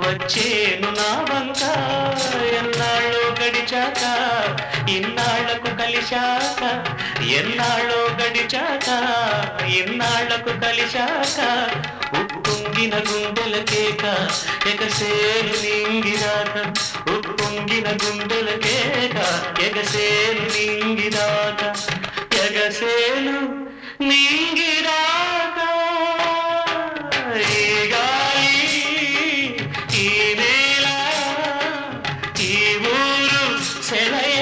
వచ్చేను నా వంక ఎన్నాళ్ళో గడిచాక ఇన్నాళ్లకు కలిశాక ఎన్నాళ్ళో గడిచాక ఇన్నాళ్లకు కలిశాక ఉప్పొంగిన గుండెల కేక ఎగసేను నింగిరాక ఉప్పొంగిన గుండెల కేక ఎగసేను నింగిరాక ఎగసేను నింగిరాక ఈ గాలి ఈ నేల ఈ ఊరు సెలయేరు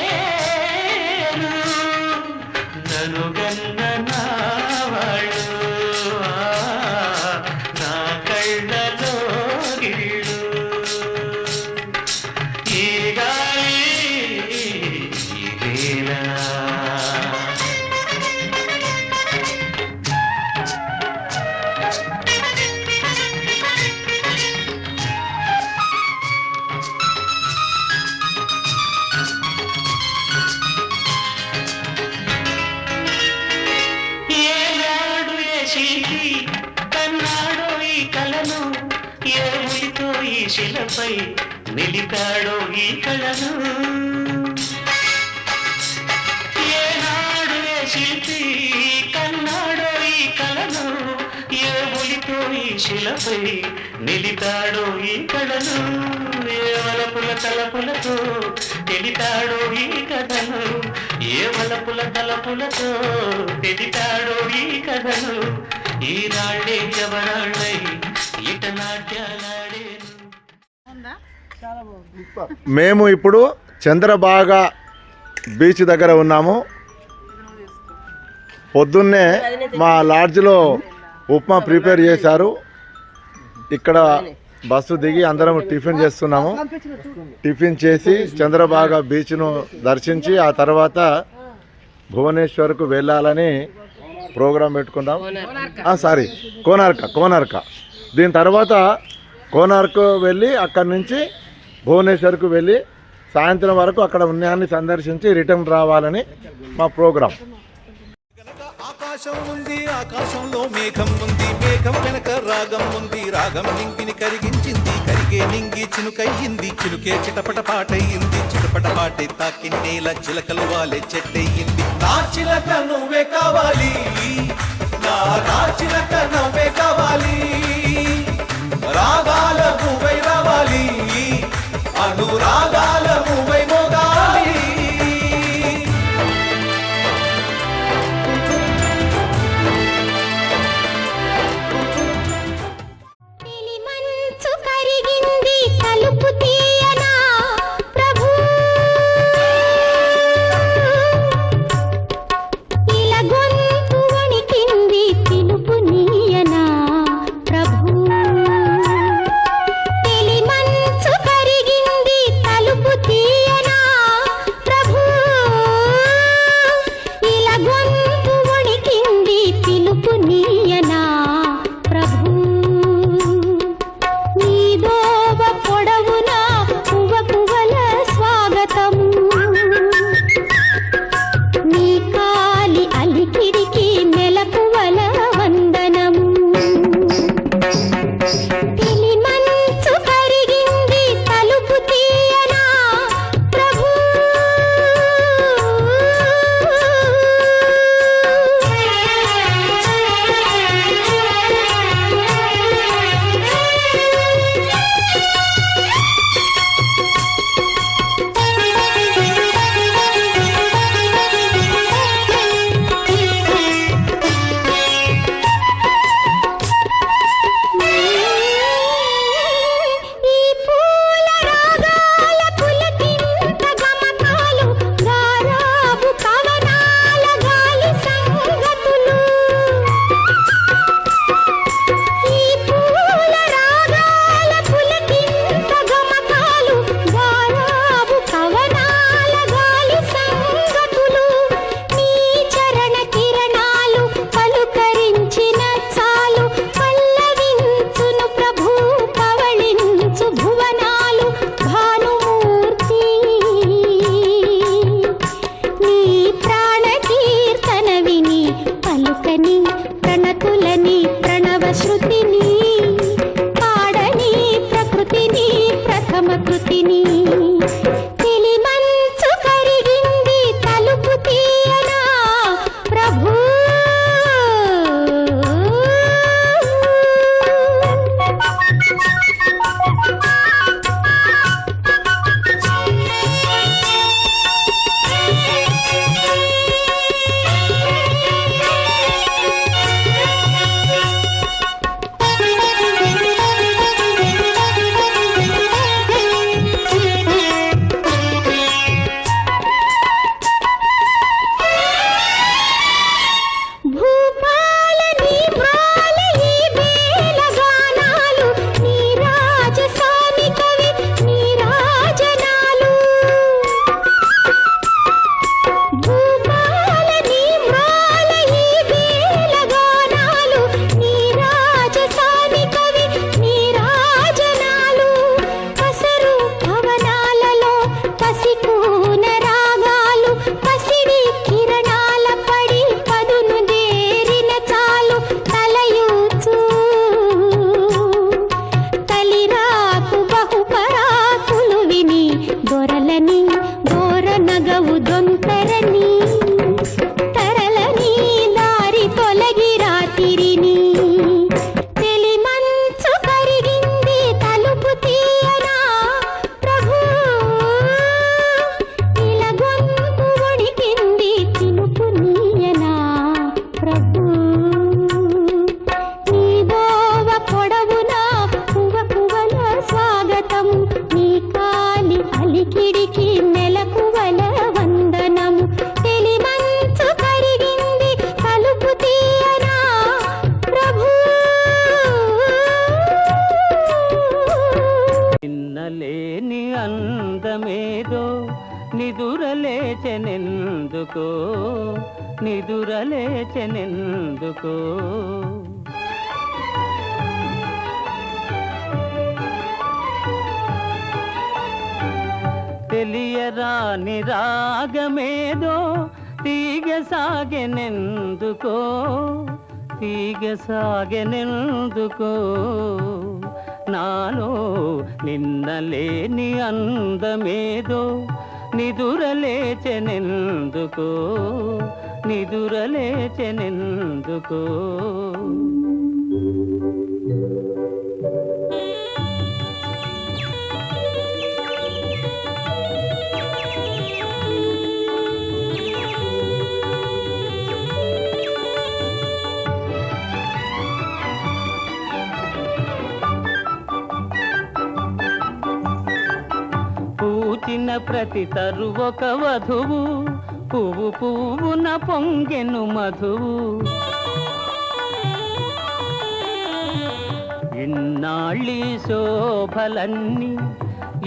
నన్ను గన్న నావాళ్ళు నా కళ్ళలో గిళ్ళు ఈ గాలి ఈ నేల కన్నాడో ఈ కలను ఏ ఉలితో ఈ శిలపై నిలిపాడో ఈ కళను ఏనాడు ఏ శిల్పి కన్నాడో ఈ కళను ఏ ఉలితో ఈ శిలపై నిలిపాడో ఈ కళను ఏ వలపుల తలపులతో తెలిపాడో ఈ కథను ఏ వలపుల తలపులతో తెలిపాడో ఈ కథను ఈ రాళ్ళే జవరాళ్ళై ఇట నాట్యాలాడేను. మేము ఇప్పుడు చంద్రబాగా బీచ్ దగ్గర ఉన్నాము. పొద్దున్నే మా లాడ్జ్లో ఉప్మా ప్రిపేర్ చేశారు. ఇక్కడ బస్సు దిగి అందరం టిఫిన్ చేస్తున్నాము. టిఫిన్ చేసి చంద్రబాగా బీచ్ను దర్శించి ఆ తర్వాత భువనేశ్వర్కు వెళ్ళాలని ప్రోగ్రాం పెట్టుకుందాం. కోనార్క. దీని తర్వాత కోనార్కు వెళ్ళి అక్కడి నుంచి భువనేశ్వర్కు వెళ్ళి సాయంత్రం వరకు అక్కడ ఉన్నాయాన్ని సందర్శించి రిటర్న్ రావాలని మా ప్రోగ్రాం. ఆకాశం ఉంది, ఆకాశంలో మేఘం ఉంది, మేఘం వెనక రాగం ఉంది, రాగం నింగిని కరిగించింది, కరిగే నింగి చినుకయ్యింది, చినుకే చిటపట పాటయ్యింది, చిటపట పాటే తాకి నేల చిలకలు వాలే చెట్టయ్యింది. నా చిలక నువ్వే కావాలి, నా చిలక నువ్వే కావాలి, రాగాల నువ్వై రావాలి, అనురాగాల నువ్వై మోగాలి. తెలుపు నీయనా ప్రభు లేచెనెందుకో నిదురలేచెనెందుకో తెలియరాని రాగమేదో తీగ సాగెనెందుకో తీగ సాగెనెందుకో నాలో నిన్నలేని అందమేదో నిదురలేచెనెందుకో నిదురలేచెనెందుకో పూచిన ప్రతి తరువొక వధువు పువ్వు పువ్వున పొంగెను మధువు ఇన్నాళ్ళి శోభలన్నీ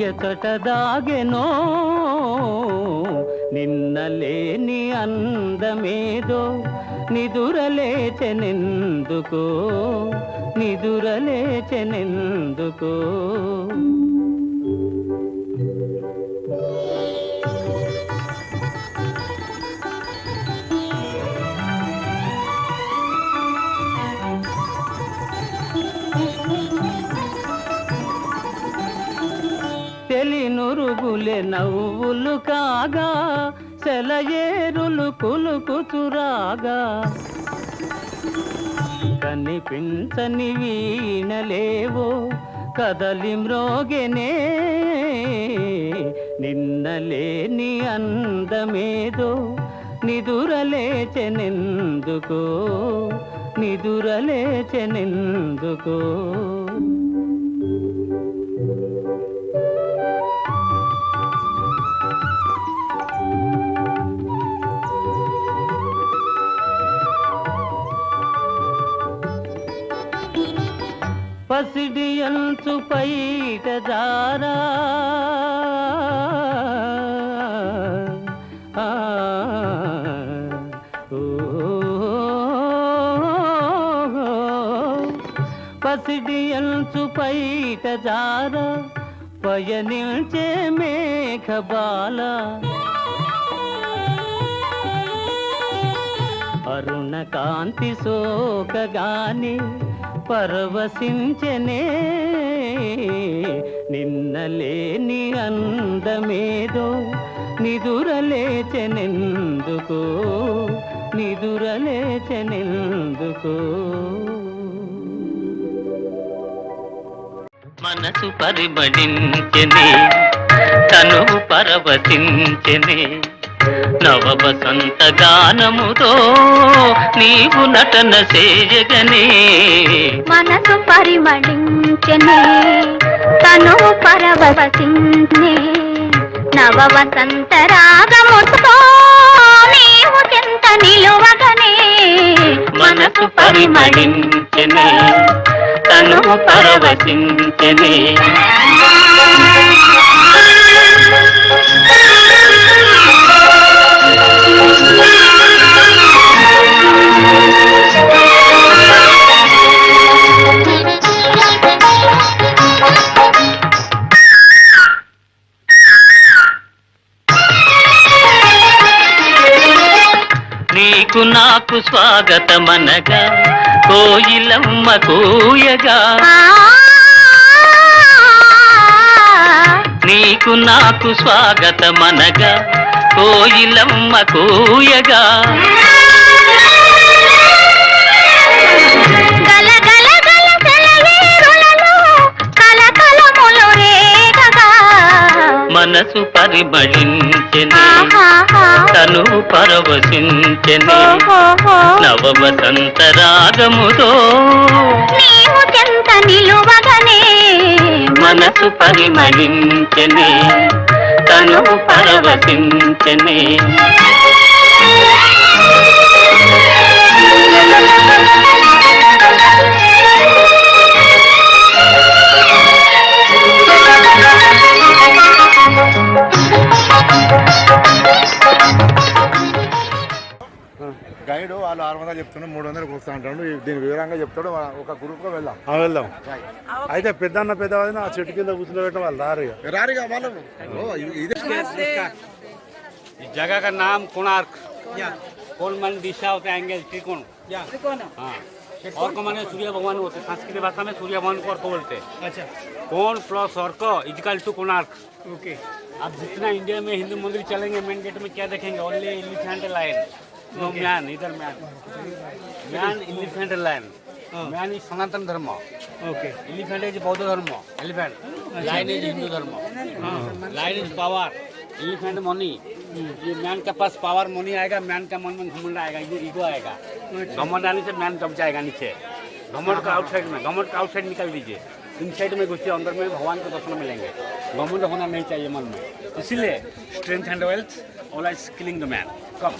ఎతట దాగెనో నిన్నలేని అందమేదో నిదురలేచెనెందుకో నిదురలేచెనెందుకో తెలినురుగులే నవ్వులు కాగా సెలయేరులు కులుకుచురాగా కనిపించని వీణలేవో కదలి మ్రోగెనే నిన్నలేని అందమేదో నిదురలేచెనెందుకో నిదురలేచెనెందుకో పసిడి అంచు పైట జారా పసిడి అంచు పైట జారా పయనిల్చే మేఘబాల అరుణ కాంతి సోకగాని పరవశించెనే నిన్నలేని అందమేదో నిదురలేచెనెందుకో నిదురలేచెనెందుకో మనసు పరిమళించెనే తనువు పరవశించెనే నవ వసంత గానముతో నీవు నటన చేయగనే మనసు పరిమళించెనే తనువు పరవశించెనే నవ వసంత రాగముతో నీవు చెంత నిలువగనే మనసు పరిమళించెనే తనువు పరవశించెనే నీకు నాకు స్వాగతమనగా కోయిలమ్మ కూయగా నీకు నాకు స్వాగతమనగా కోయిలమ్మ కూయగా మనసు పరిమళించెనే తను పరవశించెనే నవ వసంత రాగముతో నీవు చెంత నిలువగనే మనసు పరిమళించెనే తను పరవశించెనే గైడ్ వాళ్ళు 600 చెప్తున్నాడు, 300కి వస్తా అంటాడు. దీని వివరంగా చెప్తాడు. ఒక గ్రూప్గా వెళ్దాం. వెళ్దాం. అయితే పెద్దవాళ్ళని ఆ చెట్టు కింద కూర్చోబెట్టడం వాళ్ళు రారిగా వాళ్ళు. इस जगह का नाम कोणार्क, कोलमन दिशा होता है, एंगल त्रिकोण। हाँ, और को माने सूर्य भगवान होते, संस्कृत भाषा में सूर्य भगवान को अर्क बोलते हैं। अच्छा, कोण प्लस अर्क इक्वल टू कोणार्क। ओके, अब जितना इंडिया में हिंदू मंदिर चलेंगे मेन गेट में क्या देखेंगे? Only elephant line, no man, इधर man, man elephant line, man is सनातन धर्म। ओके, एलिफेंट इज बौद्ध धर्म, एलिफेंट लाइन इज हिंदू धर्म, line is power, elephant money. ये मैन के पास पावर मनी आएगा, मैन का मन में घमंड आएगा, ईगो आएगा। घमंड आने से मैन दब जाएगा नीचे। घमंड का आउटसाइड में, घमंड का आउटसाइड निकाल दीजिए, इनसाइड में घुसिए, अंदर में भगवान के दर्शन मिलेंगे। घमंड होना नहीं चाहिए मन में, इसीलिए strength and wealth all is killing the man. Come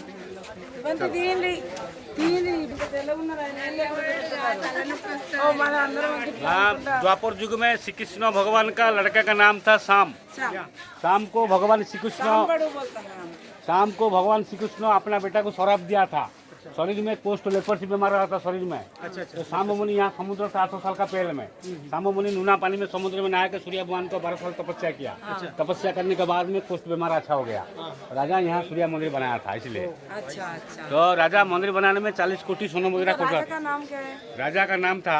द्वापर युग में श्री कृष्ण भगवान का लड़का का नाम था शाम। शाम को भगवान श्री कृष्ण अपना बेटा को शराब दिया था। शरीर में कोष्ठ लेपर्सी बीमार रहा था शरीर में। तो शाम मुनि यहाँ समुद्र से 800 साल का पहले में शाम मुनि नूना पानी में समुद्र में नहा के सूर्य भगवान को 12 साल तपस्या किया। तपस्या करने के बाद में कोष्ठ बीमार अच्छा हो गया। राजा यहाँ सूर्य मंदिर बनाया था इसलिए। तो राजा मंदिर बनाने में 40 कोटी सोना मुद्रा खर्चा। राजा का नाम था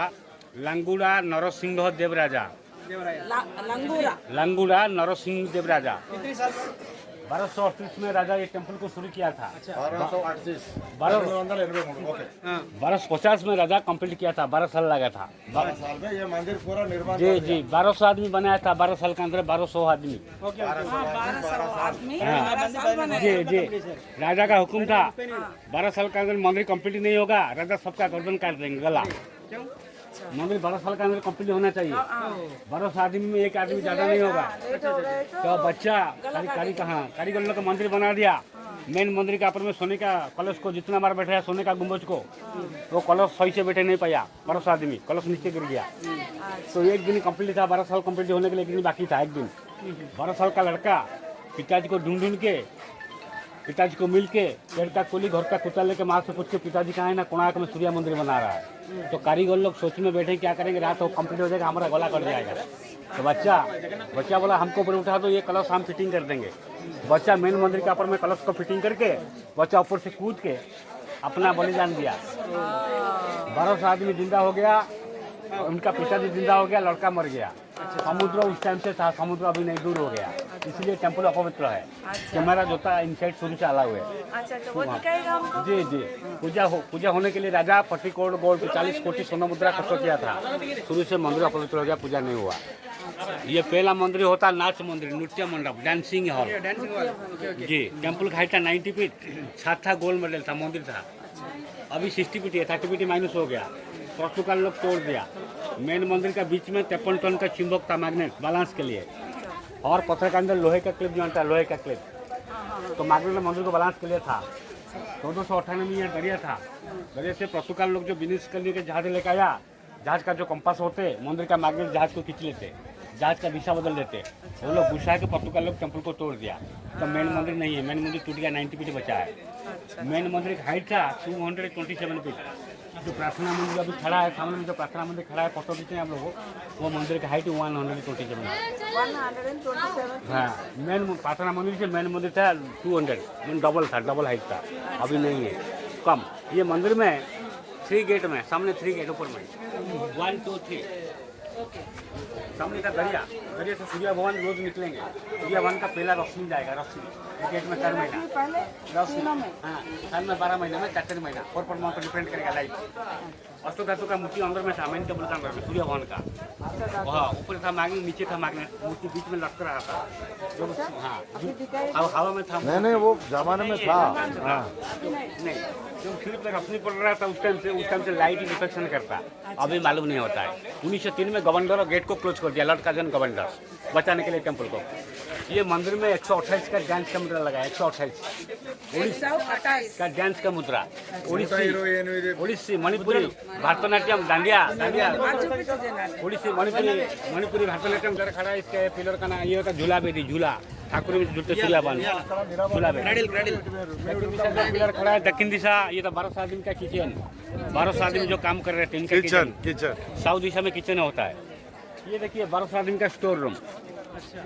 लंगूड़ा नरसिंह देव राजा। लंगूड़ा नरसिंह देव राजा। 1238 में राजा ये टेम्पल को शुरू किया था। 1250 में राजा कंप्लीट किया था, 12 साल लगा था। 12 साल में ये मंदिर पूरा निर्माण। जी जी, 1200 आदमी बनाया था, 12 साल के अंदर 1200 आदमी। जी जी, राजा का हुक्म था 12 साल के अंदर मंदिर कंप्लीट नहीं होगा, राजा सबका गर्दन काट देंगे, गला। मंदिर 12 साल के अंदर कंप्लीट होना चाहिए। 12 आदमी में एक आदमी ज्यादा नहीं होगा। तो बच्चा कारीगर लोग का मंदिर बना दिया। मेन मंदिर के ऊपर में सोने का कलश को जितना बार बैठा है सोने का गुम्बज को, वो कलश सही से बैठे नहीं पाया। 12 आदमी, कलश नीचे गिर गया। तो एक दिन कंप्लीट था, 12 साल कंप्लीट होने के लिए एक दिन बाकी था। एक दिन 12 साल का लड़का पिताजी को ढूंढ के, पिताजी को मिल के पेड़ का कोली घर का कुत्ता लेके माँ से पूछ के पिताजी कहाँ है ना, कोणार्क में सूर्य मंदिर बना रहा है। तो कारीगर लोग सोच में बैठे क्या करेंगे, रात को कंप्लीट हो जाएगा, हमारा गला कट जाएगा। तो बच्चा बोला हमको ऊपर उठा दो, ये कलश हम फिटिंग कर देंगे। बच्चा मेन मंदिर के ऊपर में कलश को फिटिंग करके बच्चा ऊपर से कूद के अपना बलिदान दिया। 12 आदमी जिंदा हो गया, उनका पिताजी जिंदा हो गया, लड़का मर गया। समुद्र उस टाइम से था, समुद्र अभी नहीं दूर हो गया, इसलिए टेम्पल अपवित्र है। कैमरा जो था इनसाइड शुरू से अलाउ है। जी जी, पूजा होने के लिए राजा 40 करोड़ गोल्ड 40 कोटी सोना मुद्रा खर्च किया था। शुरू से मंदिर अपवित्र हो गया, पूजा नहीं हुआ। ये पहला मंदिर होता नाच मंदिर, नृत्य मंडप, डांसिंग हॉल। जी, टेम्पल का हाइट था 90 फीट, छत था, गोल्ड मेडल था, मंदिर था। अभी 60 फीट है, 30 फीट माइनस हो गया, पोर्तुगाल लोग तोड़ दिया। मेन मंदिर का बीच में 53 टन का चुंबक था, मैग्नेट बैलेंस के लिए, और पत्थर के अंदर लोहे का क्लिप जो था, लोहे का क्लिप। तो मैग्नेट मंदिर को बैलेंस के लिए था। 1498 में यह दरिया था। दरिया से पोर्तुगाल लोग जो बिजनेस करने के जहाज लेकर आया, जहाज का जो कंपास होते मंदिर का मैग्नेट जहाज को खींच लेते, जहाज का दिशा बदल देते। वो लोग घुसा के पोर्तुगाल लोग टेम्पल को तोड़ दिया। तो मेन मंदिर नहीं है, मेन मंदिर टूट गया, 90 फीट बचा है। मेन मंदिर का हाइट था 227 फीट। जो प्रार्थना मंदिर अभी खड़ा है सामने में, जो प्रार्थना मंदिर खड़ा है, फोटो खींचे हम लोगों, वो मंदिर का हाइट 127 है। हाँ, मेन प्रार्थना मंदिर से मेन मंदिर था 200, डबल था, डबल हाइट था, अभी नहीं है, कम। ये मंदिर में 3 गेट में, सामने 3 गेट ऊपर में 1 2 3। सामने का दरिया से सूर्य भगवान रोज निकलेंगे। सूर्य भगवान का पहला रोशनी जाएगा, रोशनी गेट में 4 महीना रोशनी। हाँ, साल में 12 महीने में 4 महीना, 4 पर मंथ डिपेंड करेगा लाइट। अष्टो धातु का मूर्ति अंदर में था, मेन टेबल का अंदर में सूर्य भगवान का। वहाँ ऊपर था मैग्नेट, नीचे था मैग्नेट, मूर्ति बीच में लटक रहा था। हाँ, हवा में था। नहीं, वो जमाने में था। नहीं, जो फिर पर रोशनी पड़ रहा था उस टाइम से लाइट रिफ्लेक्शन करता, अभी मालूम नहीं होता है। 1903 में गवर्नर गेट को क्लोज कर दिया, लॉर्ड कर्जन गवर्नर, बचाने के लिए टेम्पल को। ये मंदिर में 128 का डांस का मुद्रा लगा है, 128 का डांस का मुद्रा। ओडिसी, मणिपुरी, भरतनाट्यम, डांडिया, ओडिसी, मणिपुरी भरतनाट्यम जरा खड़ा है। इसके पिलर का नाम ये होता है झूला बेदी, झूला ठाकुर में झूलते झूला बन, झूला बेदी। पिलर खड़ा है दक्षिण दिशा, ये तो 12 आदमी का किचन, 12 आदमी जो काम कर रहे थे इनका किचन साउथ दिशा में किचन होता है। ये देखिए 12 आदमी का स्टोर रूम।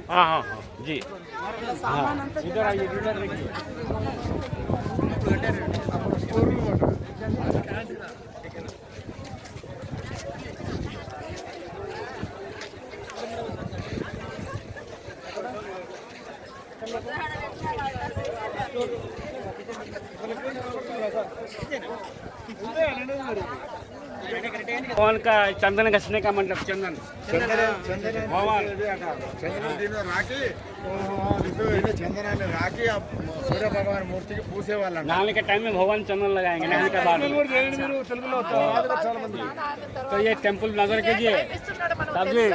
हाँ हाँ हाँ जी, हाँ इधर आइए, इधर देखिए। भगवान का चंदन घसने का मंडप, चंदन भगवान చందనాన్ని రాకి సూర్య భగవాన్ మూర్తికి పూసే వాళ్ళంట. नहाने के टाइम में भगवान चंदन लगाएंगे, नहाने के बाद। तो ये टेम्पल नजर कीजिए सब्जी,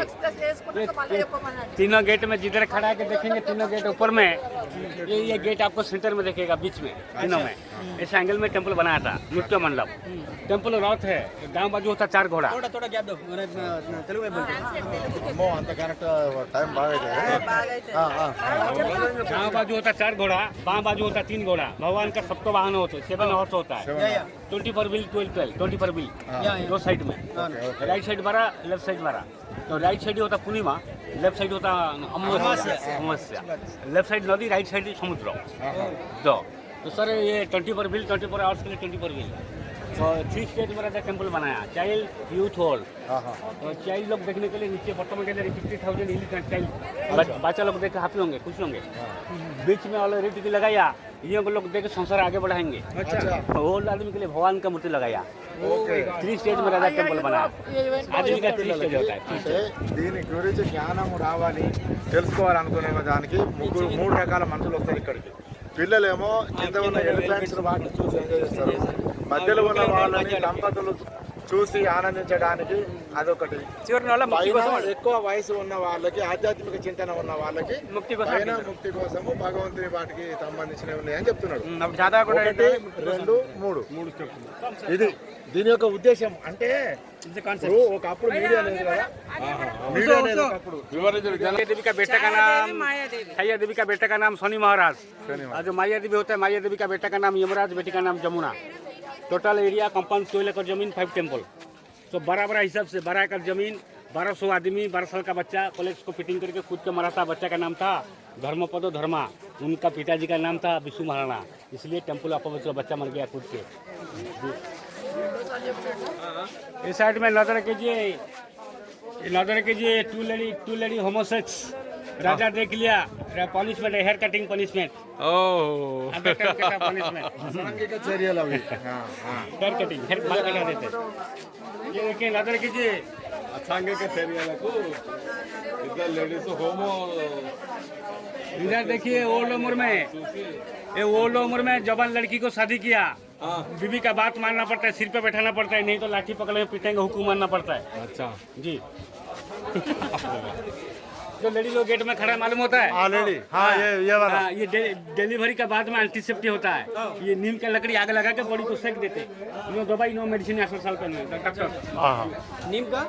तीनों गेट में जिधर खड़ा है देखेंगे, तीनों गेट ऊपर में, ये गेट आपको सेंटर में देखेगा, बीच में तीनों में इस एंगल में टेम्पल बनाया था, नृत्य मंडप। टेम्पल रथ है, गांव बाजू होता 4 घोड़ा। అమ్మో అంత కరెక్ట్ టైం బాగైతే गांव बाजू होता 4 घोड़ा, बाँ बाजू होता 3 घोड़ा। भगवान का सबको वाहन होता है, 7 हॉर्स होता है। 20 पर व्हील, 20 पर व्हील, दो साइड में। Right side 12, left side 12। तो राइट साइड होता पूर्णिमा, लेफ्ट साइड होता अमावस्या। लेफ्ट साइड नदी, राइट साइड समुद्र। तो सर ये 20 पर व्हील, 24 आवर्स के लिए 20 पर व्हील। तो 3 स्टेज में रहता टेम्पल बनाया, चाइल्ड, यूथ हॉल। तो चाइल्ड लोग देखने के लिए नीचे बॉटम के लिए 50,000 चाइल्ड, बच्चा लोग देख के हैप्पी होंगे, खुश होंगे। बीच में ऑलरेडी की लगाया, ये लोग देख के संसार आगे बढ़ाएंगे। ओल्ड आदमी के लिए भगवान का मूर्ति लगाया। 3 स्टेज में रहता टेम्पल बनाया, आदमी का 3 स्टेज होता है। దీని గురించి జ్ఞానం రావాలి, తెలుసుకోవాలనుకునే దానికి 3 రకాల మనుషులు వస్తారు ఇక్కడికి. పిల్లలేమో కింద ఉన్న ఎలిఫెంట్స్ వాటిని చూసి ఎంజాయ్ చేస్తారు, మధ్యలో ఉన్న వాళ్ళని దంపతులు చూసి ఆనందించడానికి అదొకటి. పైన ఎక్కువ వయసు ఉన్న వాళ్ళకి, ఆధ్యాత్మిక చింతన ఉన్న వాళ్ళకి ముక్తి కోసము భగవంతుని వాటికి సంబంధించినవి ఉన్నాయని చెప్తున్నాడు. 1, 2, 3 ఇది దీని యొక్క ఉద్దేశం. అంటే ఒకప్పుడు మీడియా లేదు కదా, మీడియా లేదు ఒకప్పుడు. माया देवी का बेटा का नाम हैया देवी का बेटा का नाम शनि महाराज, और जो माया देवी होता है, माया देवी का बेटा का नाम यमराज, बेटी का नाम जमुना। टोटल एरिया कंपाउंड 12 एकड़ जमीन, 5 टेम्पल। तो बड़ा हिसाब से 12 एकड़ जमीन, 1200 आदमी, 12 साल का बच्चा कॉलेज को फिटिंग करके खुद के मरा था। बच्चा का नाम था धर्मपदो धर्मा, उनका पिताजी का नाम था विष्णु महाराणा, इसलिए टेम्पल अपवित्र, बच्चा मर गया खुद के। इस साइड में नजर कीजिए, टू लेडी होमोसेक्स, राजा देख लिया, punishment, hair cutting punishment, punishment, సాంఘిక చర్యలు అవి. हेयर कटिंग, हेयर बाल कटा देते। ये देखिए, नजर कीजिए, అసాంఘిక చర్యలకు ఇద్దరు లేడీస్ హోమో इधर देखिए, ओल्ड उम्र में जवान लड़की को शादी किया, बीवी का बात मानना पड़ता है, सिर पे बैठाना पड़ता है, नहीं तो लाठी पकड़े पीटेंगे, हुक्म मानना पड़ता है। अच्छा जी जो लेडी लोग गेट में खड़ा है, मालूम होता है? ఆల్రెడీ ये वाला ये डिलीवरी का बाद में एंटीसेप्टिक होता है। ये नीम का लकड़ी आगे लगा के बॉडी को सेक देते। नो दवाई, नो मेडिसिन, 100 साल पहले डॉक्टर नीम का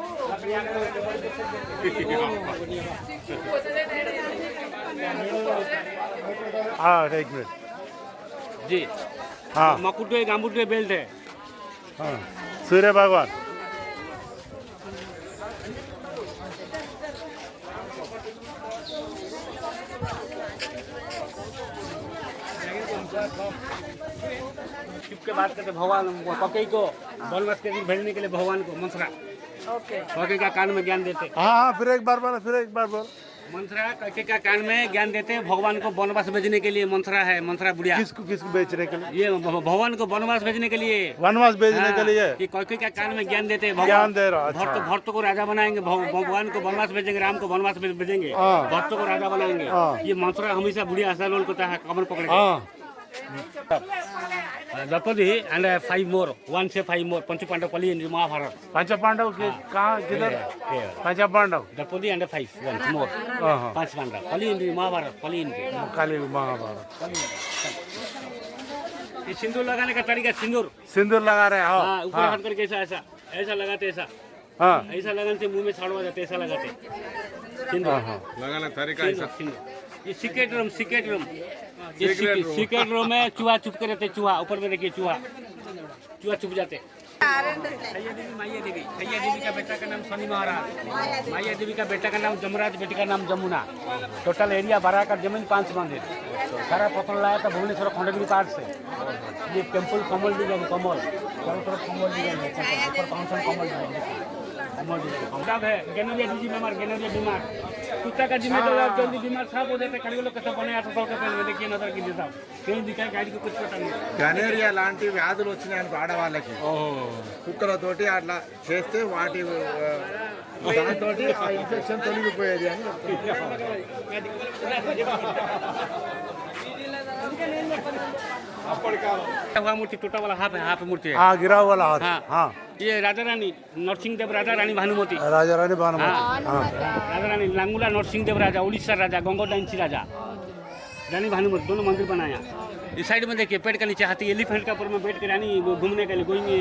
एक मिनट. जी। हाँ मकुटे गामुटे बेल्ट है। सूर्य भगवान चुप के बात करते, भगवान ककई को वनवास के दिन भेजने के लिए भगवान को मंसरा ककई का कान में ज्ञान देते। हाँ फिर एक बार बोल. मंसरा ककई का कान में ज्ञान देते हैं, भगवान को वनवास भेजने के लिए मंसरा है, मंसरा बुढ़िया। किसको बेचने के लिए? ये भगवान को वनवास भेजने के लिए, वनवास भेजने के लिए कि ककई का कान में ज्ञान देते हैं, ज्ञान दे रहा. अच्छा. भक्त को राजा बनाएंगे, भगवान को वनवास भेजेंगे, राम को वनवास भेजेंगे, भक्त को राजा बनाएंगे। ये मंसरा हमेशा बुढ़िया आसान को कमर पकड़ेगा। द्रौपदी एंड 5 मोर 1 से 5 मोर पंचपांडवपल्ली इन महाभारत पंचपांडव के कहाँ किधर पंचपांडव द्रौपदी एंड 5 1 मोर 5 पांडव पल्ली इन महाभारत पल्ली इन काली महाभारत। ये सिंदूर लगाने का तरीका सिंदूर लगा रहे हो? हाँ ऊपर हाथ करके ऐसा ऐसा ऐसा लगाते ऐसा हाँ ऐसा लगाने से मुंह में छाड़वा जाते ऐसा लगाते सिंदूर लगाना तरीका ऐसा। सिंदूर ये सीक्रेट रूम ये सीक्रेट रूम में चूहा चुप के रहते चूहा ऊपर में देखिए चूहा चुप जाते। मैया देवी का बेटा का नाम शनि महाराज, मैया देवी का बेटा का नाम जमराज, बेटी का नाम जमुना। टोटल एरिया 12 का जमीन 5 मंदिर सारा पत्थर लाया था भुवनेश्वर खंडगिरी पार्क से। ये टेम्पल कमल डिजाइन कमल चारों तरफ कमल डिजाइन है ऊपर फाउंटेन कमल डिजाइन है। गैनोरिया डिजीज बीमार गैनोरिया बीमार कुत्ता का जिम्मे तो जल्दी बीमार साफ हो जाते खड़ी लोग कैसे बने 8 साल का पहले देखिए नजर की साहब कहीं दिखाई गाड़ी को कुछ पता नहीं। గనేరియా లాంటి వ్యాధులు వచ్చినాయని ఆడవాళ్ళకి కుక్కలతోటి అట్లా చేస్తే వాటి దాంతో ఆ ఇన్ఫెక్షన్ తొలగిపోయేది అని हुआ मूर्ति टूटा वाला हाफ मूर्ति है। हाँ गिरा वाला हाथ। हाँ हाँ ये राजा रानी नरसिंह देव राजा रानी भानुमती राजा रानी भानुमती। हाँ राजा रानी लांगुला नरसिंह देव राजा उड़ीसा राजा गंगोडांची राजा रानी भानुमती दोनों मंदिर बनाया। इस साइड में देखिए पेड़ के नीचे हाथी एलिफेंट का ऊपर में बैठ के रानी घूमने के लिए गोइंगे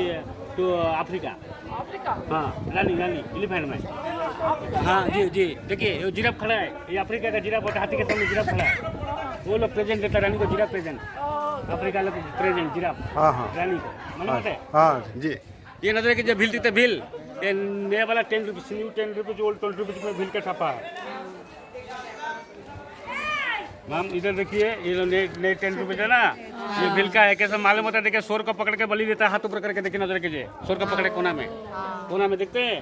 तो अफ्रीका। हाँ रानी एलिफेंट में। हाँ जी देखिए ये जिराफ खड़ा है ये अफ्रीका का जिराफ होता हाथी के सामने जिराफ खड़ा है वो लोग प्रेजेंट देता रानी को जिराफ प्रेजेंट अफ्रीका लोग प्रेजेंट जिराफ रानी को मालूम है। हाँ जी ये नजर की जब भील थी भील ये नया वाला 10 rupees new 10 rupees old 20 rupees में भील का छापा है। मैम इधर देखिए ये नए 10 रुपीज है ना ये भील का है कैसा मालूम होता है देखिए शोर को पकड़ के बलि देता है हाथ ऊपर करके देखिए नजर कीजिए शोर को पकड़े कोना में देखते हैं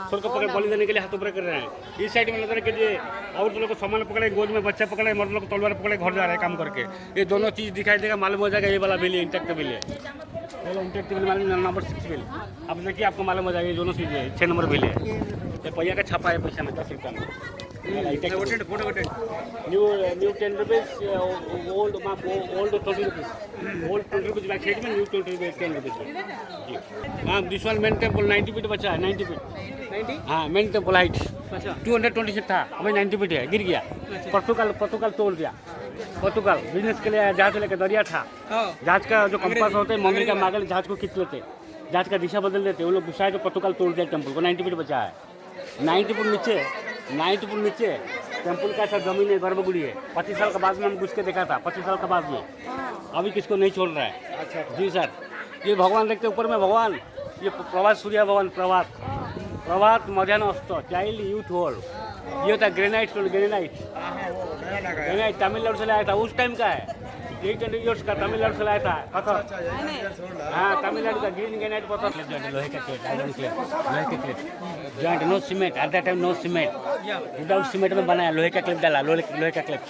शोर को पकड़ बलि देने के लिए हाथ ऊपर कर रहे हैं। इस साइड में नजर कीजिए और लोग को सामान पकड़े गोद में बच्चा पकड़े मर्द लोग तलवार पकड़े घर जा रहे हैं काम करके ये दोनों चीज दिखाई देगा मालूम हो जाएगा ये वाला बिल इंटेक्ट बिल है इंटेक्ट बिल मालूम नंबर 6 बिल अब देखिए आपको मालूम हो जाएगा ये दोनों चीज है 6 नंबर बिल है ये पहिया का छापा है पैसा में 10 रुपया में new 10 rupees old 20 rupees old 20 rupees back side में न्यू 10 रुपीज हाँ this one main temple 90 feet बचा है 90 फीट हाँ मेन टेम्पल हाइट 226 था अभी 90 फीट है गिर गया पोर्तुगाल तोड़ दिया पोर्तुगाल बिजनेस के लिए जहाज लेकर दरिया था जहाज का जो कंपास होते हैं मंदिर का मागल जहाज को खींच लेते जहाज का दिशा बदल देते वो लोग गुस्साए तो पोर्तुगाल तोड़ दिया टेम्पल को 90 फीट बचा है 90 फुट नीचे टेम्पल का ऐसा जमीन है गर्भगुड़ी है 25 साल का बाद में हम घुस के देखा था 25 साल का बाद में अभी किसको नहीं छोड़ रहा है। अच्छा जी सर ये भगवान देखते ऊपर में भगवान ये प्रभात सूर्य भगवान प्रभात मध्याह्न अस्त चाइल्ड यूथ हॉल ये होता है ग्रेनाइट तमिलनाडु से लाया था उस टाइम का है 800 ईयर्स का तमिलनाडु से लाया था पत्थर हाँ तमिलनाडु का ग्रीन ग्रेनाइट पत्थर लोहे का plate joint no cement at that time no cement without cement में बनाया लोहे का क्लिप डाला लोहे का क्लिप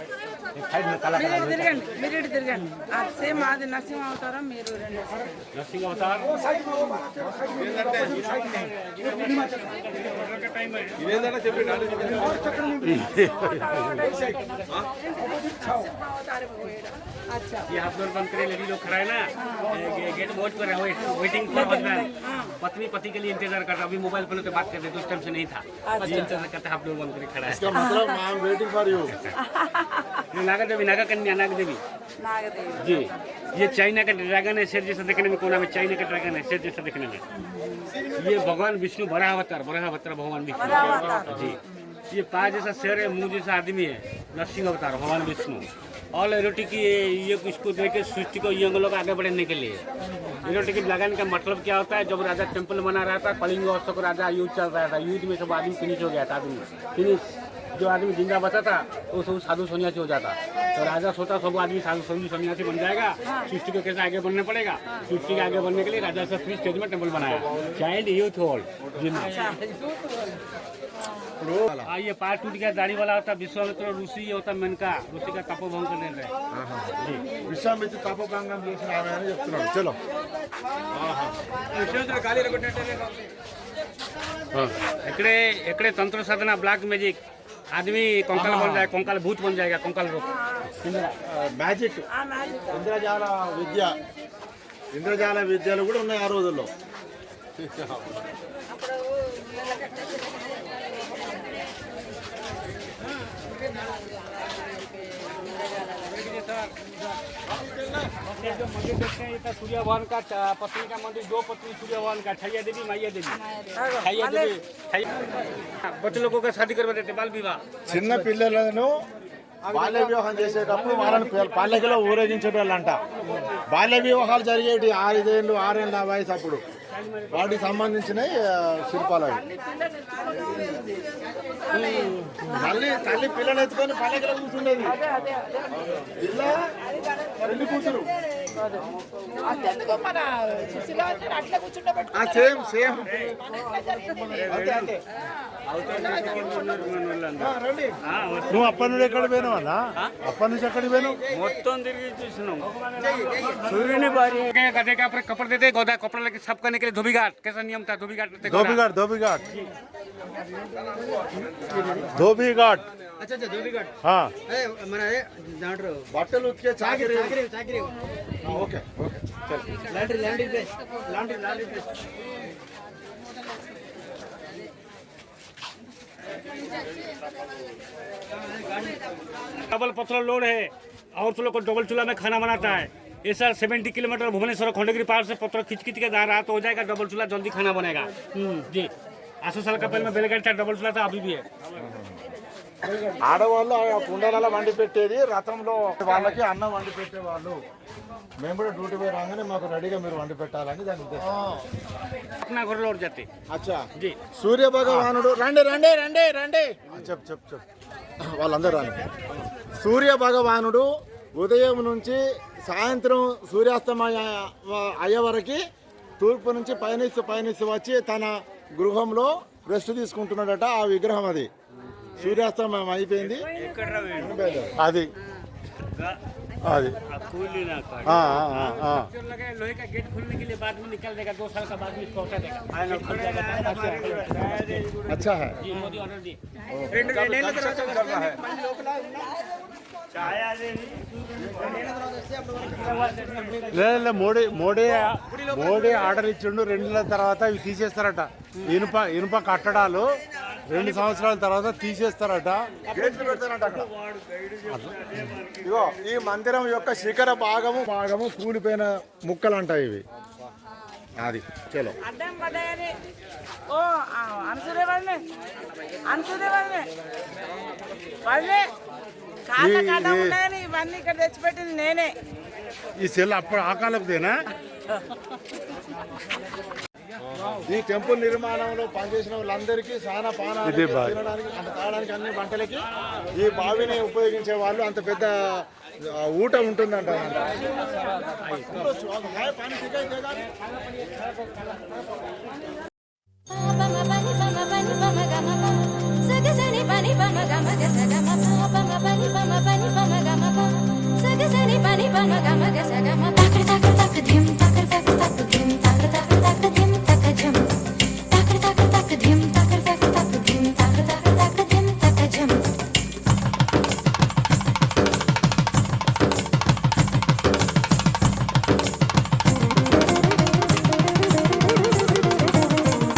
साइड में काला సేమ్ అది నరసింహ అవతారం మీరు नरसिंह अवतार ఇదేంటంటే చెప్పి ये हाथ डोर बंद करे लेडी लोग खड़ा है ना गेट वॉच कर रहे हैं वेटिंग फॉर हस्बैंड पत्नी पति के लिए इंतजार कर रहा अभी मोबाइल पर बात करते तो उस टाइम से नहीं था इंतजार करते हाथ डोर बंद करे खड़ा है इसका मतलब I am waiting for you नागा देवी नागा कन्या नाग देवी जी ये चाइना का ड्रैगन है शेर जैसा देखने में कोना में चाइना का ड्रैगन है शेर जैसा देखने में ये भगवान विष्णु बड़ा अवतार भगवान विष्णु जी ये पाँच जैसा शेर है मुंह जैसा आदमी है नरसिंह अवतार भगवान विष्णु ऑल एरोटिक ये इसको देख के सृष्टि को यंग लोग आगे बढ़ने के लिए एरोटिक लगाने का मतलब क्या होता है जब राजा टेम्पल बना रहा था कलिंग अशोक राजा युद्ध चल रहा था युद्ध में सब आदमी फिनिश हो गया था फिनिश जो आदमी जिंदा बचा था वो सब साधु सन्यासी हो जाता तो राजा सोचा सब आदमी साधु सन्यासी बन जाएगा सृष्टि को कैसे आगे बढ़ने पड़ेगा सृष्टि के आगे बढ़ने के लिए राजा से 3 स्टेज में टेम्पल बनाया चाइल्ड यूथ हॉल ये पार टूट गया दाढ़ी वाला होता विश्वामित्र ऋषि होता मेनका ऋषि का तपोभंग करने रहे విశ్వామిత్ర తపోభంగం చేసిన ఆమె అని చెప్తున్నాడు చలో एकड़े तंत्र साधना ब्लैक मैजिक आदमी कंकाल बन जाएगा कंकाल भूत बन जाएगा कंकाल रूप మ్యాజిక్ ఇంద్రజాల విద్య ఇంద్రజాల విద్యలు కూడా ఉన్నాయి ఆ రోజుల్లో. जो मंदिर देखते हैं ये तो सूर्य भगवान का पत्नी का मंदिर, दो पत्नी सूर्य भगवान का, छैया देवी मैया देवी, छैया देवी बच्चे लोगों का शादी करवा देते बाल विवाह. చిన్న పిల్లలను బాల్య వివాహం చేసేటప్పుడు వాళ్ళని పల్లెకిలో ఊరేగించేటోళ్ళంట. బాల్య వివాహాలు జరిగేటి 5 6 ఏళ్ళ వయసు అప్పుడు. వాటికి సంబంధించిన శిల్పాలు అవి. తల్లి పిల్లని ఎత్తుకొని పల్లెకిలో కూర్చుండేది. ఇలా రెండు కూతురు సేమ్ సేమ్ అంతే అంతే. రండి. నువ్వు అప్పటి నుండి ఎక్కడ పోయినావు అన్న? అప్పటి నుంచి ఎక్కడికి పోయినావు? మొత్తం తిరిగి చూసినాం. सूर्य भारी गधे का कपड़े देते, गोदा कपड़ा लेके सब करने के लिए धोबी घाट कैसा नियम था? धोबी घाट धोबीघाट धोबीघाट धोबीघाट. अच्छा धोबी घाट हाँ మన దాంట్లో బట్టలు ఉతికే చాకరీ. చాకరీ okay okay laundry place laundry place. Double पत्थर लोड है और तो लोग को डबल चूल्हा में खाना बनाता है. ऐसा 70 किलोमीटर भुवनेश्वर खंडगिरी पहाड़ से पत्थर खींच के जा रहा तो हो जाएगा डबल चूल्हा, जल्दी खाना बनेगा. जी 800 साल का पहले में बैलगाड़ी था, डबल चूल्हा था, अभी भी है. ఆడవాళ్ళు ఆ కుండలలో వండి పెట్టేది, రథంలో వాళ్ళకి అన్నం వండి పెట్టేవాళ్ళు. మేము కూడా డ్యూటీ పోయి రాగానే మాకు రెడీగా మీరు వండి పెట్టాలని దాని ఉద్దేశం. अपना घर लौट जाते. అచ్చా जी సూర్య భగవానుడు రండి రండి రండి రండి చెప్పు చెప్పు చెప్పు వాళ్ళందరూ రండి. సూర్య భగవానుడు ఉదయం నుంచి సాయంత్రం సూర్యాస్తమయ అయ్యే వరకు తూర్పు నుంచి పయనిస్తూ వచ్చి తన గృహంలో రెస్ట్ తీసుకుంటున్నాడట. ఆ విగ్రహం అది సూర్యాస్తమయం అయిపోయింది అది అది लोहे का गेट खोलने के लिए बाद में निकल देगा, 2 साल का बाद में इसको हटा देगा. अच्छा है. जी मोदी ऑर्डर दिए. లేదు మోడీ మోడీ మోడీ ఆర్డర్ ఇచ్చిండు. 2 నెలల తర్వాత ఇవి తీసేస్తారట. ఇనుప కట్టడాలు 2 సంవత్సరాల తర్వాత తీసేస్తారట. గేట్లు పెడతారంట అక్కడ. ఇగో ఈ మందిరం యొక్క శిఖర భాగము కూలిపోయిన ముక్కలు అంటాయి ఇవి. అది చలో అడ్డం పడ్డాయని ఓ అనుసూరే వాళ్ళే కాళ్ళ ఉన్నాయని ఇవన్నీ ఇక్కడ తెచ్చిపెట్టింది నేనే. ఈ సెల్ అప్పుడు ఆ కాలపుదేనా? ఈ టెంపుల్ నిర్మాణంలో పనిచేసిన వాళ్ళందరికీ స్నాన పానాలు తినడానికి అంటే తాగడానికి అన్ని వంటలకి ఈ బావిని ఉపయోగించే వాళ్ళు. అంత పెద్ద ఊట ఉంటుందంట.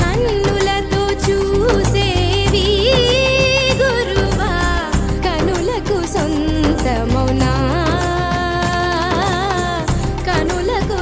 కన్నులతో చూసేవి గురువా, కనులకు సొంతమౌనా, కనులకు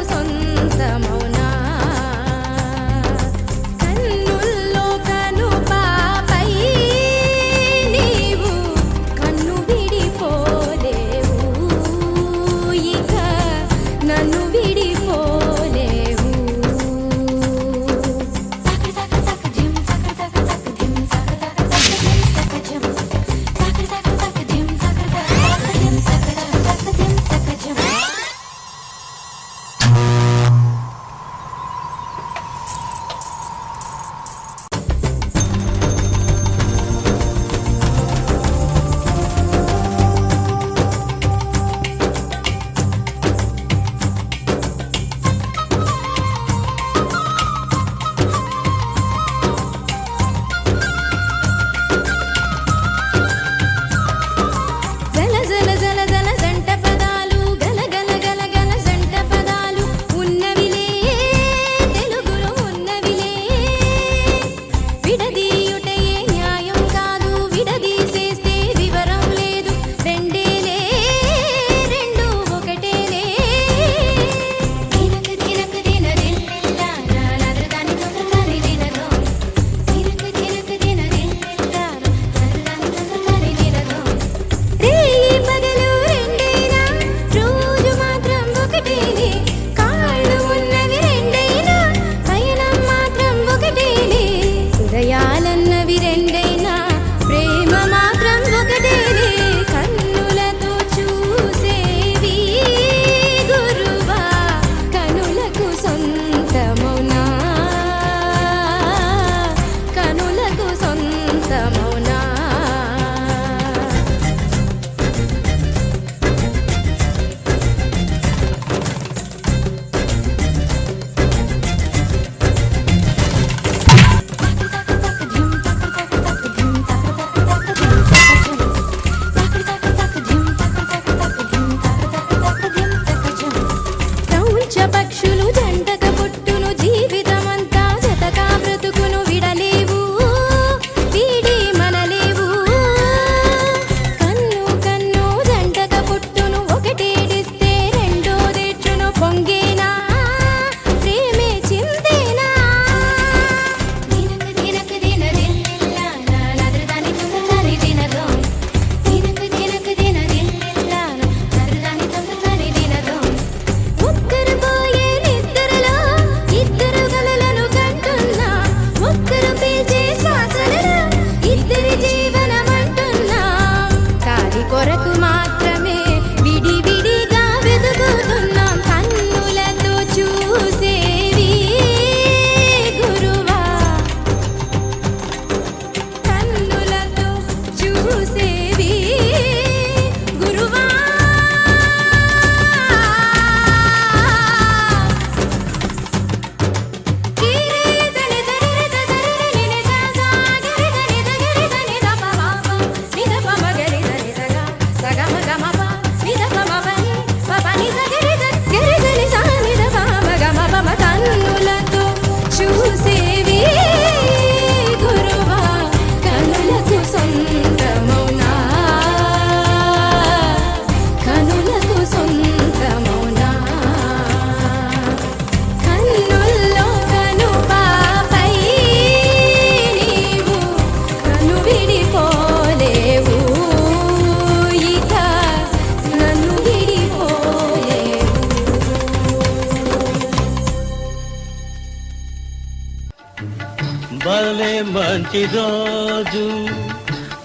భలే మంచి రోజు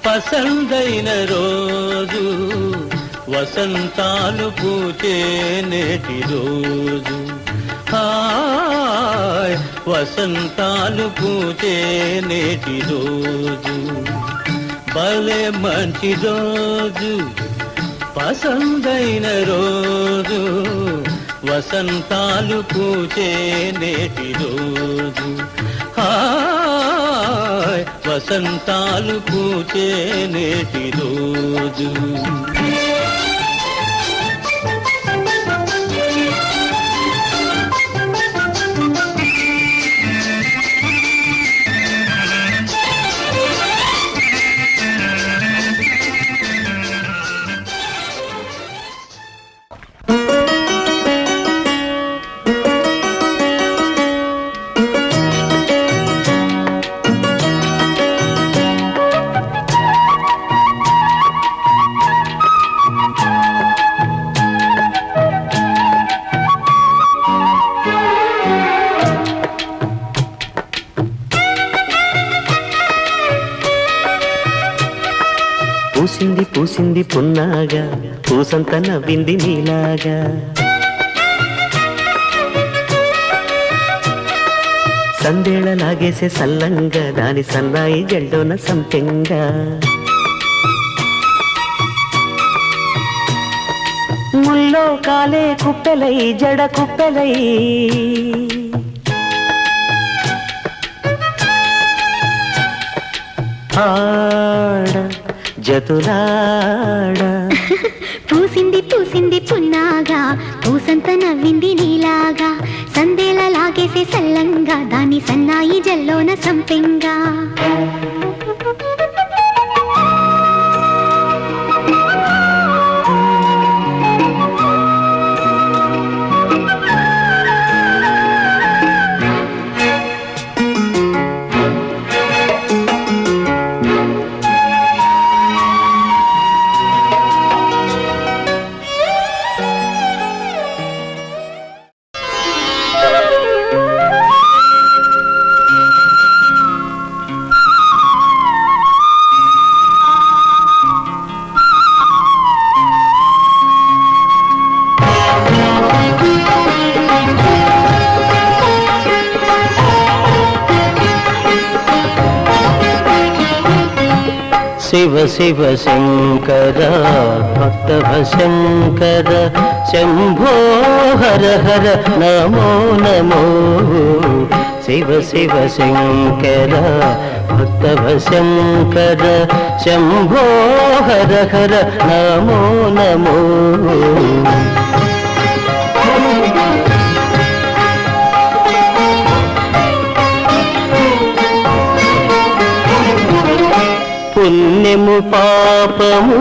పసందైన రోజు వసంతాలు పూచే నేటి రోజు హాయ్ వసంతాలు పూచే నేటి రోజు భలే మంచి రోజు పసందైన రోజు వసంతాలు పూచే నేటి రోజు హాయ్ వసంతాలు పూచే నేటి రోజు పూసింది పూసింది పున్నాగా పూసంత నవ్వింది నీలాగా సందేళ లాగేసే సల్లంగా దాని సన్నాయి జెండోన సంపెంగా ముల్లో కాలే కుప్పెలై జడ కుప్పెలై ఆడ జతులాడ పూసింది పూసింది పున్నాగా పూసంత నవ్వింది నీలాగా సందేల లాగేసే సల్లంగా దాని సన్నాయి జల్లోన సంపెంగా శివ శివ శంకర భక్తవ శంకర శంభో హర హర నమో నమో శివ శివ శంకర భక్తవ శంకర శంభో హర హర నమో నమో పుణ్యము పాపము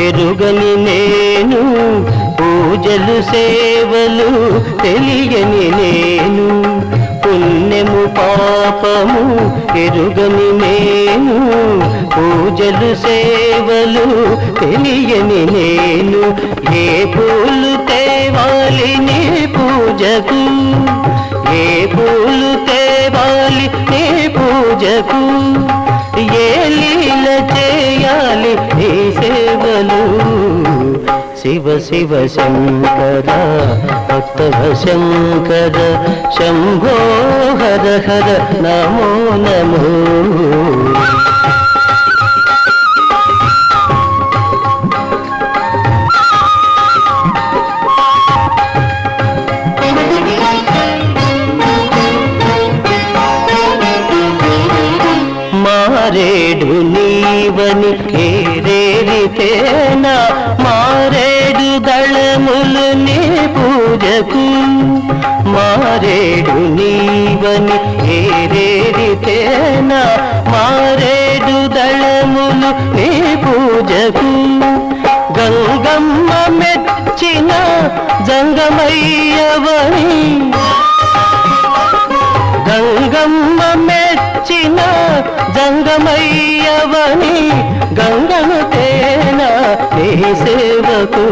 ఎరుగని నేను పూజలు సేవలు తెలియని నేను పుణ్యము పాపము ఎరుగని నేను పూజలు సేవలు తెలియని నేను ఏ పూలు తేవాలి నీ పూజకు ఏ పూలు తేవాలి నీ పూజకు ఏ లీల చేయాలి నీ సేవలు శివ శివ శంకర భక్తవ శంకర శంభో హర హర నమో నమో మారేడు నీవని ఏరేరితేనా మారేడు దళములు నీ పూజకు మారేడు నీవని ఏరేరితేనా మారేడు దళములు నీ పూజకు గంగమ్మ మెచ్చిన జంగమయ్యవని గంగమ్మ మెచ్చిన జంగమయ్యవని గంగను తేన నీ సేవకు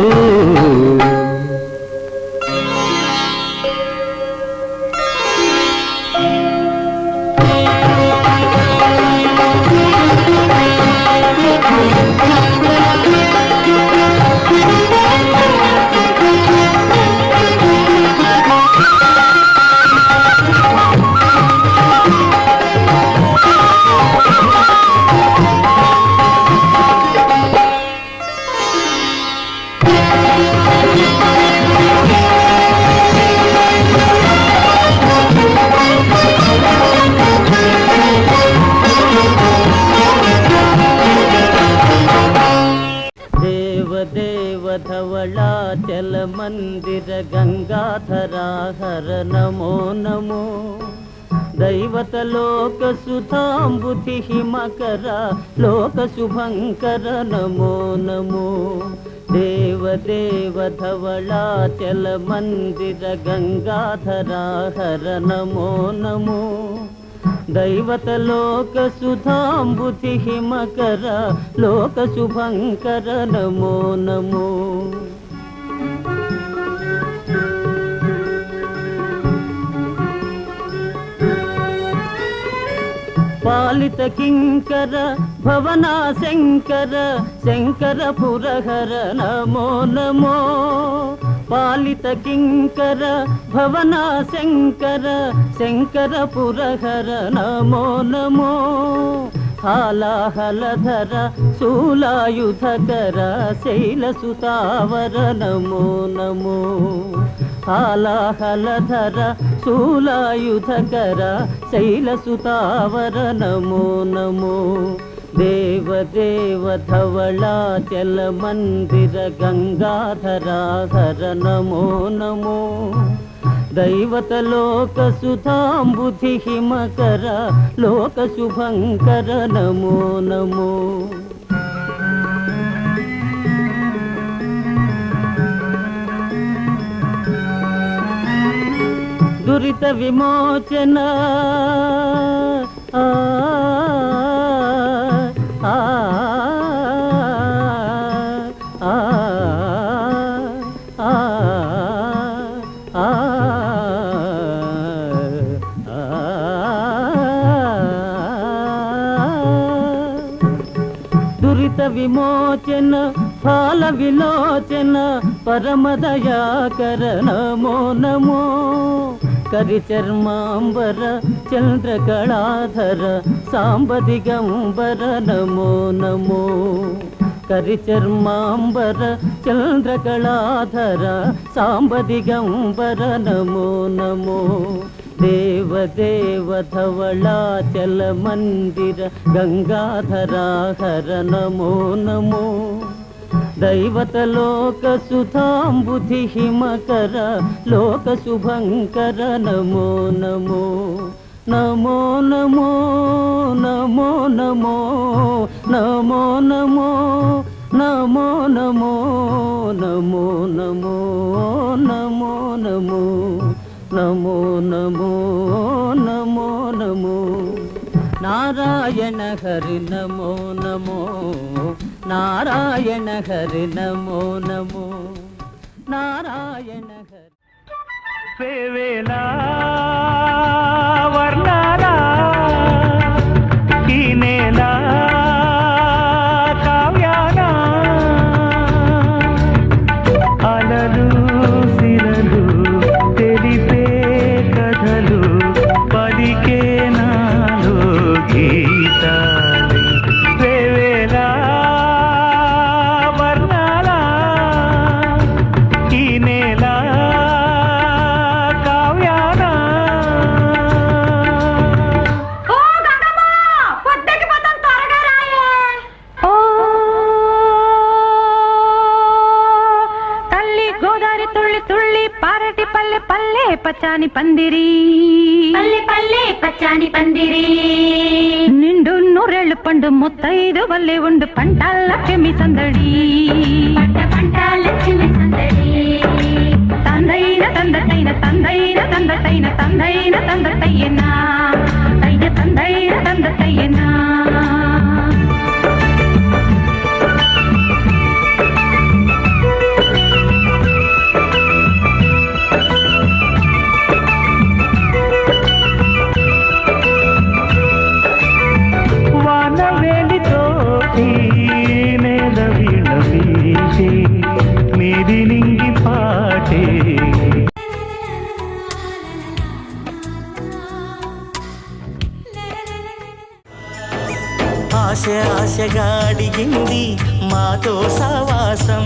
ధవళాచల మందిర గంగాధరా హర నమో నమో దైవత లోక సుధాంబుధి హిమకర లోక శుభంకర నమో నమో దేవ దేవ ధవళాచల మందిర గంగాధరా హర నమో నమో దైవత లోక సుధాంబుధి హిమకర లోక శుభంకర నమో నమో పాలిత కింకర భవనా శంకర శంకర పురహర నమో నమో పాలిత కింకర భవనా శంకర శంకర పురహర నమో నమో హాలాహలధర శూలాయుధకర శైలసుతావర నమో నమో హాలాహలధర శూలాయుధకర శైలసుతావర నమో నమో దేవ దేవ ధవళాచల మందిర గంగాధరా హర నమో నమో దైవత లోక సుధాంబుధి హిమకర లోక శుభంకర నమో నమో దురిత విమోచన దురిత విమోచన ఫాల విలోచన పరమదయాకర నమో నమో కరిచర్మాంబర చంద్రకళాధర సాంబ దిగంబర నమో నమో కరిచర్మాంబర చంద్రకళాధర సాంబ దిగంబర నమో నమో దేవ దేవ ధవళాచల మందిర గంగాధరా హర నమో నమో దైవత లోక సుధాంబుధి హిమకర లోక శుభంకర నమో నమో నమో నమో నమో నమో నమో నమో నమో నమో నమో నమో నమో నమో నమో నమో నమో నమో నారాయణ హరి నమో నమో నారాయణ హరి నమో నమో నారాయణ హరి వేవేలా వర్ణాలా ఈ నేల కావ్యాన అలలు సిరలు తెలిపే కథలు పలికే నాలో గీతాలు వేవేలా వర్ణాలా ఈ నేల కావ్యాన పల్లె పల్లె పచ్చాని పందిరి పల్లె పల్లె పచ్చాని పందిరి నిండు నూరేళ్ళు పండు ముత్తైదు వల్లే ఉండు పంటాల చెమి సందడి పంటాల చెమి సందడి తందైన తందటైన తందైన తందటైన తందైన తందటయ్యనా తైన తందైన తందటయ్యనా వానవేలితో ఆశగా అడిగింది మాతో సావాసం,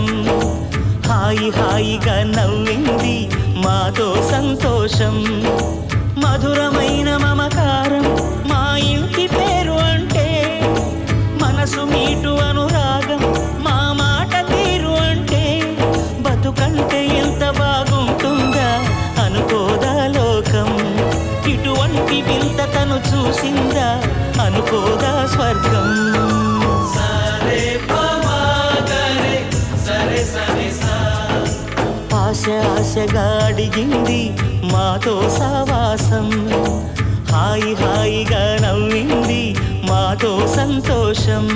హాయి హాయిగా నవ్వింది మాతో సంతోషం. మధురమైన మమకారం మా ఇంటి పేరు అంటే, మనసు మీటు అనురాగం మా మాట తీరు అంటే, బతుకంటే ఎంత బాగుంటుందా అనుకోదా లోకం. ఇటువంటి వింత తను చూసిందా అనుకోదా స్వర్గం. ఆశగా అడిగింది మాతో సావాసం, హాయి హాయిగా నవ్వింది మాతో సంతోషం.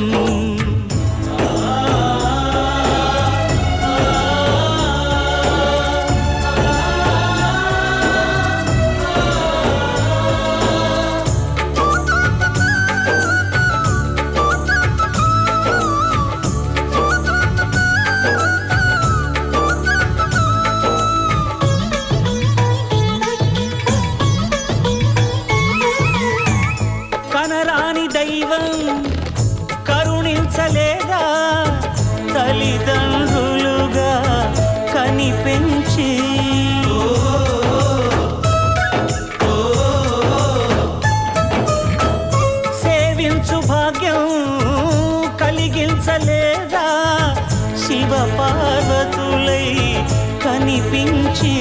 కనరాని దైవం కరుణించలేదా తల్లిదండ్రులుగా కనిపెంచి. సేవించు భాగ్యం కలిగించలేదా శివ పార్వతులై కనిపించి.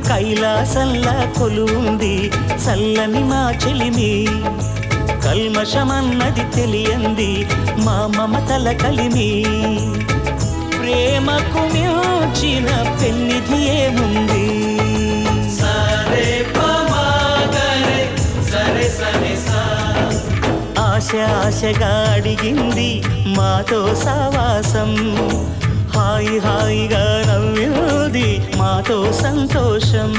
కైలాసంలా కొలువుంది చల్లని మా చెలిమి, కల్మషమన్నది తెలియంది మా మమతల కలిమి. ప్రేమకు మించిన పెన్నిధి ఏముంది. ఆశగా అడిగింది మాతో సావాసం, హాయి హాయిగా నవ్వింది మాతో సంతోషం.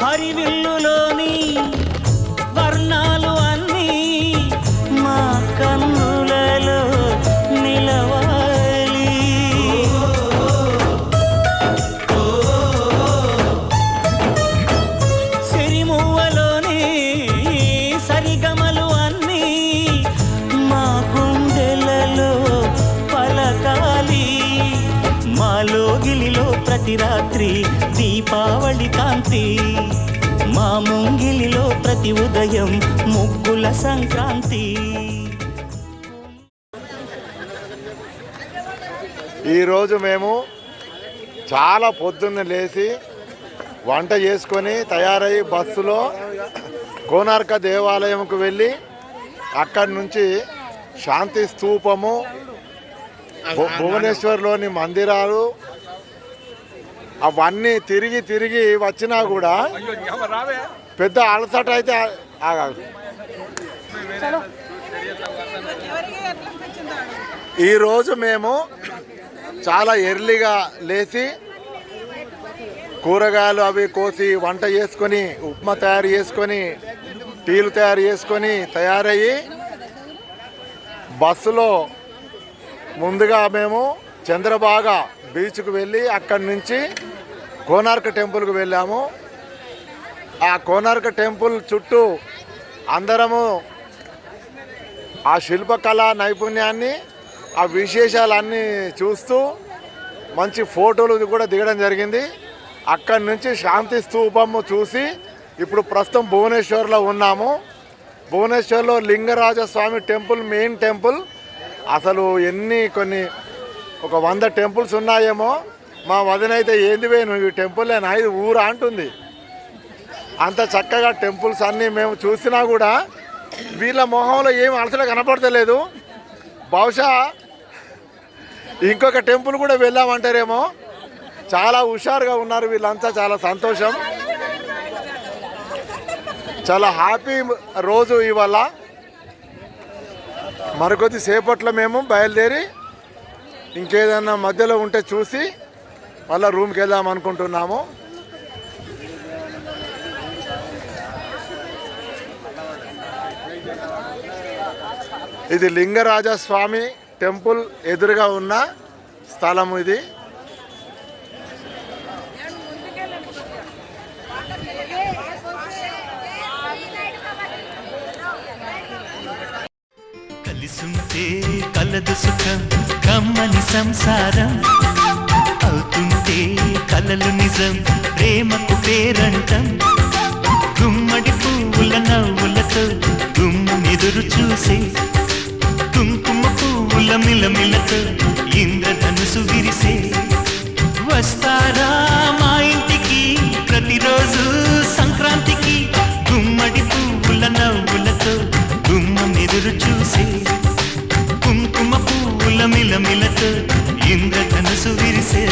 హరివిల్లులోని వర్ణాలు అన్నీ మా కన్నులలో నిలవాలి. సిరిమువ్వలోని సరిగమలు అన్నీ మా గుండెలలో పలకాలి. మాలో గిలిలో ప్రతి రాత్రి దీపావళి కాంతి, మా ముంగిలిలో ప్రతి ఉదయం ముగ్గుల సంక్రాంతి. ఈరోజు మేము చాలా పొద్దున్న లేచి వంట చేసుకొని తయారయ్యి బస్సులో కోనార్క దేవాలయంకు వెళ్ళి అక్కడి నుంచి శాంతి స్తూపము, భువనేశ్వర్లోని మందిరాలు అవన్నీ తిరిగి వచ్చినా కూడా పెద్ద అలసట అయితే ఆగదు. ఈరోజు మేము చాలా ఎర్లీగా లేచి కూరగాయలు అవి కోసి వంట చేసుకొని ఉప్మా తయారు చేసుకొని టీలు తయారు చేసుకొని తయారయ్యి బస్సులో ముందుగా మేము చంద్రబాగా బీచ్కు వెళ్ళి అక్కడి నుంచి కోనార్క టెంపుల్కి వెళ్ళాము. ఆ కోనార్క టెంపుల్ చుట్టూ అందరము ఆ శిల్పకళా నైపుణ్యాన్ని, ఆ విశేషాలన్నీ చూస్తూ మంచి ఫోటోలు కూడా దిగడం జరిగింది. అక్కడి నుంచి శాంతి స్తూపము చూసి ఇప్పుడు ప్రస్తుతం భువనేశ్వర్లో ఉన్నాము. భువనేశ్వర్లో లింగరాజస్వామి టెంపుల్, మెయిన్ టెంపుల్. అసలు కొన్ని 100 టెంపుల్స్ ఉన్నాయేమో. మా వదినైతే ఏంది వే నువ్వు ఈ టెంపుల్లేనా, ఇది ఊరా అంటుంది. అంత చక్కగా టెంపుల్స్ అన్నీ మేము చూసినా కూడా వీళ్ళ మొహంలో ఏం అలసట కనపడతలేదు. బహుశా ఇంకొక టెంపుల్ కూడా వెళ్ళామంటారేమో. చాలా హుషారుగా ఉన్నారు వీళ్ళంతా, చాలా సంతోషం, చాలా హ్యాపీ రోజు ఇవాళ. మరికొద్ది సేపట్లో మేము బయలుదేరి ఇంకేదన్నా మధ్యలో ఉంటే చూసి మళ్ళీ రూమ్కి వెళ్దాం అనుకుంటున్నాము. ఇది లింగరాజ స్వామి టెంపుల్ ఎదురుగా ఉన్న స్థలం ఇది. కలిసుంటే కలదు సుఖం కమ్మని సంసారం అవుతుంటే కలలు నిజం ప్రేమకు పేరంటం గుమ్మడి పువ్వుల నవ్వులతో గుమ్మెదురు చూసే కుంకుమ పువ్వుల మిలమిలతో ఇంద్రధనుసు విరిసే వస్తారా మా ఇంటికి ప్రతిరోజు సంక్రాంతికి గుమ్మడి పువ్వుల నవ్వులతో గుమ్మెదురు చూసే కుంకుమ పువ్వుల మిలమిలతో ఇంద్రధనుసు విరిసే